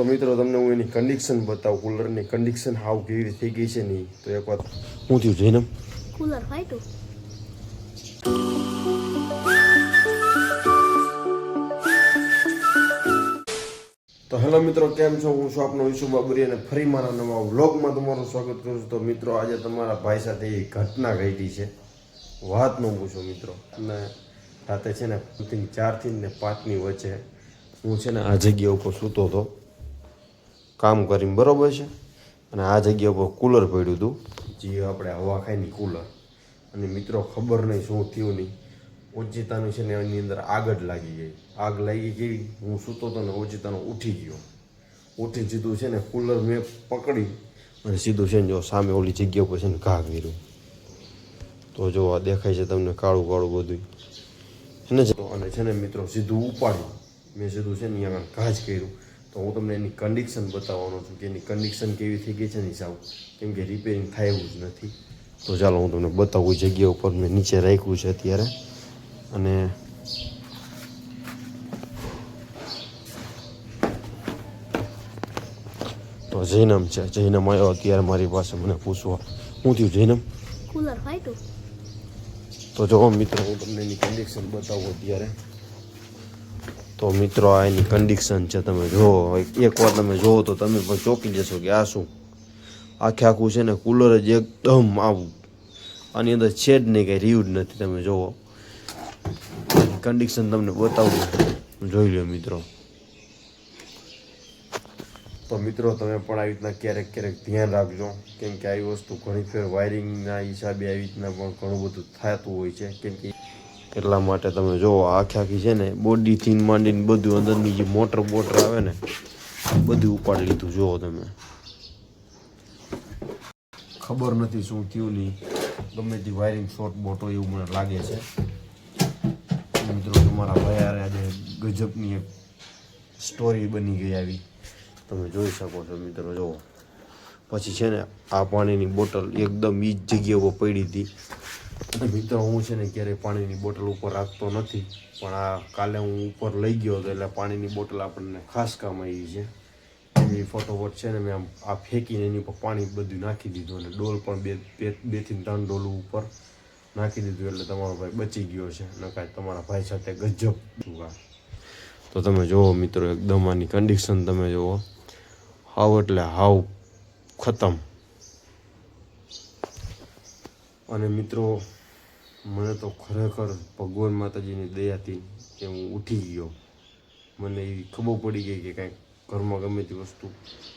તો મિત્રો તમને હું એની કન્ડિશન બતાવું, કુલરની કન્ડિશન હાવ કેવી રીતે થઈ ગઈ છે ને. તો એક વાત હું થયું જઈને કુલર ફાટ્યું. તો હેલો મિત્રો, કેમ છો? હું છું આપનો વિશુ બાબરી અને ફરી મારા નવા વ્લોગમાં તમારું સ્વાગત કરું છું. તો મિત્રો આજે તમારા ભાઈ સાથે એ ઘટના ઘટી છે, વાત ન પૂછો મિત્રો. અને રાતે છે ને 4 ને 5ની વચ્ચે હું છે ને આ જગ્યા ઉપર સૂતો હતો કામ કરીને, બરાબર છે. અને આ જગ્યા ઉપર કુલર પડ્યું હતું, જે આપણે હવા ખાઈની કુલર. અને મિત્રો ખબર નહીં શું થયું નહીં, ઓચિતાનું છે ને એની અંદર આગ જ લાગી ગઈ. આગ લાગી ગઈ, હું સૂતો હતો ને ઓચિતાનો ઉઠી ગયો. ઉઠી સીધું છે ને કુલર મેં પકડી અને સીધું છે ને જો સામે ઓલી જગ્યા ઉપર છે ને ઘા કર્યું. તો જો આ દેખાય છે તમને કાળું કાળું બધું છે ને. અને છે ને મિત્રો સીધું ઉપાડ્યું મેં, સીધું છે ને અહીંયા ઘા જ કર્યું. તો હું તમને એની કન્ડિશન બતાવવાનો છું કે એની કન્ડિશન કેવી થઈ ગઈ છે ને સાવ, કેમ કે રિપેરિંગ થાય એવું જ નથી. તો ચાલો હું તમને બતાવું જગ્યા ઉપર મેં નીચે રાખ્યું છે અત્યારે. અને તો જૈનમ છે, જૈનમ આવ્યો અત્યારે મારી પાસે મને પૂછવા. શું થયું જૈનમ? કુલર ફાટ્યું. તો જો મિત્રો હું તમને એની કન્ડિશન બતાવું અત્યારે. તો મિત્રો આ એની કન્ડિશન છે, તમે જુઓ. એકવાર તમે જુઓ તો તમે પણ ચોંકી જશો કે આ શું. આખું છે ને કુલર જ એકદમ આવું, આની અંદર છે જ નહીં, કંઈ રહ્યું જ નથી. તમે જુઓ કન્ડિશન તમને બતાવું, જોઈ લો મિત્રો. તો મિત્રો તમે પણ આવી રીતના ક્યારેક ક્યારેક ધ્યાન રાખજો, કેમ કે આવી વસ્તુ ઘણી ફેર વાયરિંગના હિસાબે આવી રીતના પણ ઘણું બધું થતું હોય છે. કેમ કે એટલા માટે તમે જુઓ આખી છે ને બોડીથી માંડીને બધું અંદરની જે મોટર આવે ને બધું ઉપાડી લીધું. જુઓ તમે, ખબર નથી શું થયું નહીં, ગમે તે વાયરિંગ શોર્ટ બોટ હોય એવું મને લાગે છે. મિત્રો તમારા ભાઈ આજે ગજબની એક સ્ટોરી બની ગઈ આવી, તમે જોઈ શકો છો મિત્રો. જુઓ પછી છે ને આ પાણીની બોટલ એકદમ એ જ જગ્યા ઉપર પડી હતી. અને મિત્રો હું છે ને ક્યારેય પાણીની બોટલ ઉપર રાખતો નથી, પણ આ કાલે હું ઉપર લઈ ગયો હતો એટલે પાણીની બોટલ આપણને ખાસ કામ આવી છે. એની ફોટોફોટ છે ને મેં આમ આ ફેંકીને એની ઉપર પાણી બધું નાખી દીધું, અને ડોલ પણ બે થી 3 ડોલ ઉપર નાખી દીધું. એટલે તમારો ભાઈ બચી ગયો છે, નકા તમારા ભાઈ સાથે ગજબ. તો તમે જુઓ મિત્રો એકદમ આની કન્ડિશન તમે જુઓ, હાવ એટલે હાવ ખતમ. અને મિત્રો મને તો ખરેખર ભગવાન માતાજીની દયાથી કે હું ઉઠી ગયો. મને એવી ખબર પડી ગઈ કે કાંઈક ઘરમાં ગમે તે વસ્તુ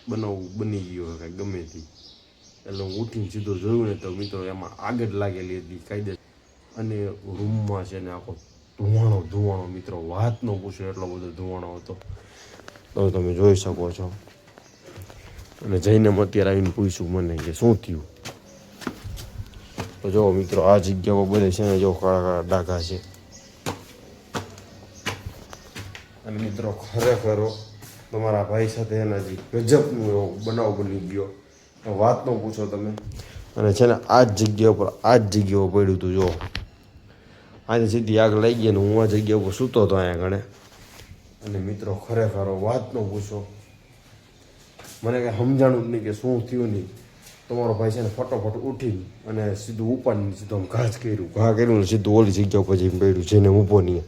બની ગયો કાંઈક ગમે તે. એટલે હું ઉઠીને સીધો જોયું ને તો મિત્રો એમાં આગ જ લાગેલી હતી કાયદે. અને રૂમમાં છે ને આખો ધુવાણો મિત્રો, વાત ન પૂછો એટલો બધો ધુવાણો હતો. તો તમે જોઈ શકો છો. અને જઈને અત્યારે આવીને પૂછ્યું મને કે શું થયું. તો જો મિત્રો આ જગ્યામાં બધે છે ને જો કાળા કાળા ડાઘા છે. અને મિત્રો ખરેખર તમારા ભાઈ સાથે એના જે ગજબનું એવો બનાવ બની ગયો, વાત ન પૂછો તમે. અને છે ને આ જ જગ્યા ઉપર પડ્યું હતું. જો આની સીધી આગ લાગી ગઈ ને હું આ જગ્યા ઉપર સૂતો હતો અહીંયા ગણે. અને મિત્રો ખરેખર વાત ન પૂછો, મને કંઈ સમજાણું જ નહીં કે શું થયું નહીં. તમારો ભાઈ છે ને ફટોફટ ઉઠી અને સીધું ઉપાડીને સીધું આમ ઘા કર્યું ને સીધું ઓલી જગ્યા ઉપર જઈને પડ્યું, જેને ઊભો નહીં.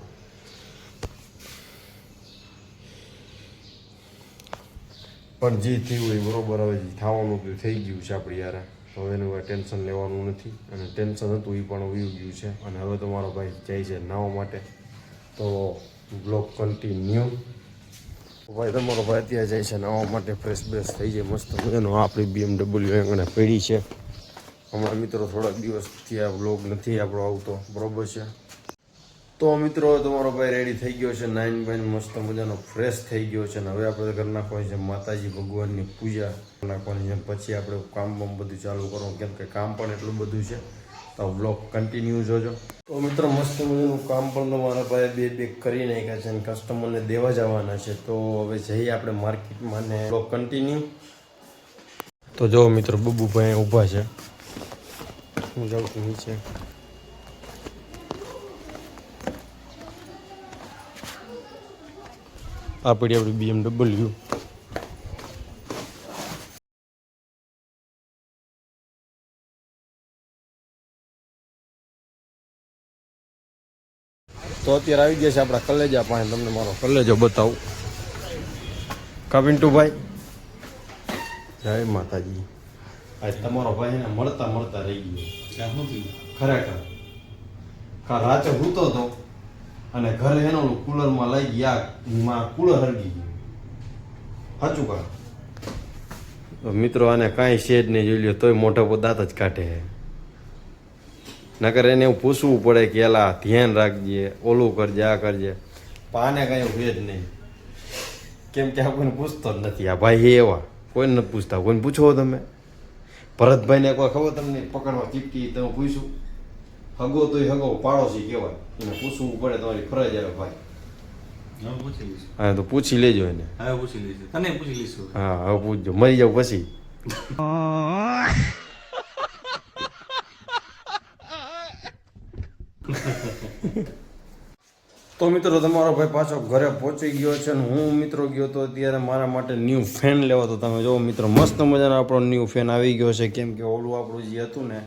પણ જે થયું એ બરોબર, હવે જે થવાનું તો થઈ ગયું છે આપણી યાર. હવે એનું કોઈ ટેન્શન લેવાનું નથી, અને ટેન્શન હતું એ પણ વયું ગયું છે. અને હવે તમારો ભાઈ જાય છે નાહવા માટે. તો બ્લોગ કન્ટિન્યુ. ભાઈ તમારો ભાઈ અત્યારે જાય છે નાહવા માટે, ફ્રેશ બ્રેશ થઈ જાય મસ્ત મજાનો. આપણી BMW એને પડી છે. હમણાં મિત્રો થોડાક દિવસથી આ બ્લોગ નથી આપણો આવતો, બરોબર છે. તો મિત્રો તમારો ભાઈ રેડી થઈ ગયો છે, નાઈન મસ્ત મજાનો ફ્રેશ થઈ ગયો છે. અને હવે આપણે કરી નાખવાની છે માતાજી ભગવાનની પૂજા નાખવાની છે. પછી આપણે કામ બધું ચાલુ કરવાનું, કેમ કે કામ પણ એટલું બધું છે. તો બ્લોગ કન્ટિન્યુ જોજો. તો મિત્રો મસ્ત મજાનું કામ પણ તમારા ભાઈ બે કરી નાખ્યા છે અને કસ્ટમરને દેવા જવાના છે. તો હવે જઈએ આપણે માર્કેટમાં ને બ્લોગ કન્ટિન્યુ. તો જો મિત્રો બબુભાઈ ઊભા છે, હું જાઉં છું નીચે. આ પડી આપણી BMW. તો અત્યારે આવી ગયા છે આપણા કલેજા પાસે. તમને મારો કલેજો બતાવું. કા પિન્ટુભાઈ, જય માતાજી. આજ તમારો ભાઈ ને મળતા મળતા રહી ગયો ખરેખર. કા રાતે સૂતો હતો અને ઘરે એનો કુલરમાં લઈ ગયા, માં કુલર હરગી ગયું. સાચું કા? તો મિત્રો આને કાંઈ શેડ નહીં જોઈ લ્યો તોય મોઢા પર દાંત જ કાઢે છે. નકર એને એવું પૂછવું પડે કે એલા ધ્યાન રાખજે, ઓલું કરજે, આ કરજે. પણ આને કાંઈ એવું જ નહીં, કેમ કે આ કોઈને પૂછતો જ નથી. આ ભાઈ એવા કોઈને નથી પૂછતા. કોઈને પૂછો તમે ભરતભાઈને કોઈ ખબર તમને પકડવા ચીપકી તમે પૂછ્યું? હગો તોય હગો પાડોશી કહેવાય, એને પૂછવું પડે, તમારી ફરજ આવે ભાઈ. હા તો પૂછી લેજો એને. હવે પૂછી લઈશું, તને પૂછી લઈશું. હા હવે પૂછજો, મરી જાવ પછી. તો મિત્રો તમારો ભાઈ પાછો ઘરે પહોંચી ગયો છે અને હું મિત્રો ગયો તો અત્યારે મારા માટે ન્યૂ ફેન લેવા. તો તમે જો મિત્રો મસ્ત મજાનો આપણો ન્યૂ ફેન આવી ગયો છે. કેમ કે ઓલું આપણું જે હતું ને,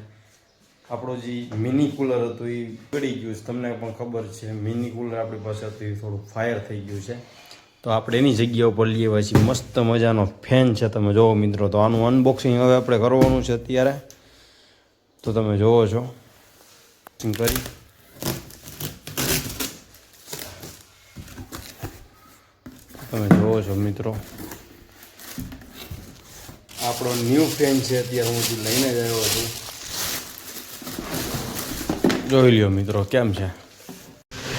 આપણું જે મિની કુલર હતું એ પડી ગયું છે. તમને પણ ખબર છે મિની કુલર આપણી પાસે હતું એ થોડું ફાયર થઈ ગયું છે. તો આપણે એની જગ્યા ઉપર લઈ આવ્યા છીએ. મસ્ત મજાનો ફેન છે, તમે જોવો મિત્રો. તો આનું અનબોક્સિંગ હવે આપણે કરવાનું છે અત્યારે. તો તમે જોવો છો કરી. તમે જોવો છો મિત્રો, આપણો ન્યૂ ફેન છે. અત્યારે હું જે લઈને જ આવ્યો છું. જોઈ લ્યો મિત્રો કેમ છે.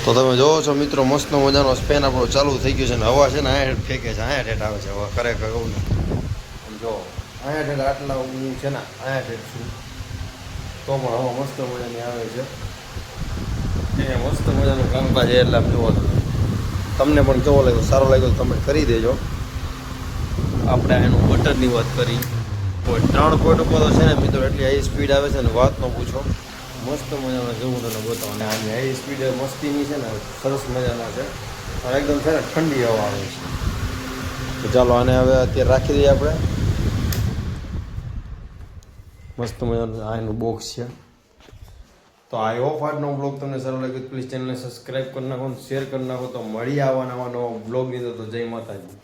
તો તમે જોવો છો મિત્રો મસ્ત મજાનો ફેન આપણો ચાલુ થઈ ગયો છે ને હવા છે ને અહીંયા ફેંકે છે, અહીંયા ઠેઠ આવે છે હવા. ખરેખર કહું ને, જો અહીંયા ઠેઠ આટલા હું છે ને અહીંયા ઠેઠ છું તો પણ હવા મસ્ત મજાની આવે છે. અહીંયા મસ્ત મજાનું કામકાજ છે. એટલે આમ જોવો તમને પણ કેવો લાગ્યો, સારો લાગ્યો તો તમે કરી દેજો. આપણે એનું બટનની વાત કરી, 3 પોઈન્ટ ઉપર તો છે ને મિત્રો એટલી હાઈ સ્પીડ આવે છે ને વાત ન પૂછો. મસ્ત મજાના જેવું તને બતાવો. અને આની હાઈ સ્પીડ મસ્તીની છે ને સરસ મજાના છે અને એકદમ છે ને ઠંડી હવા આવે છે. તો ચાલો આને હવે અત્યારે રાખી દઈએ આપણે. મસ્ત મજાનું આ એનું બોક્સ છે. તો આઈ હોપ આજનો બ્લોગ તમને સારો લાગ્યો. પ્લીઝ ચેનલને સબસ્ક્રાઈબ કરી નાખો, શેર કરી નાખો. તો મળી આવવાના નવા બ્લોગની અંદર. તો જય માતાજી.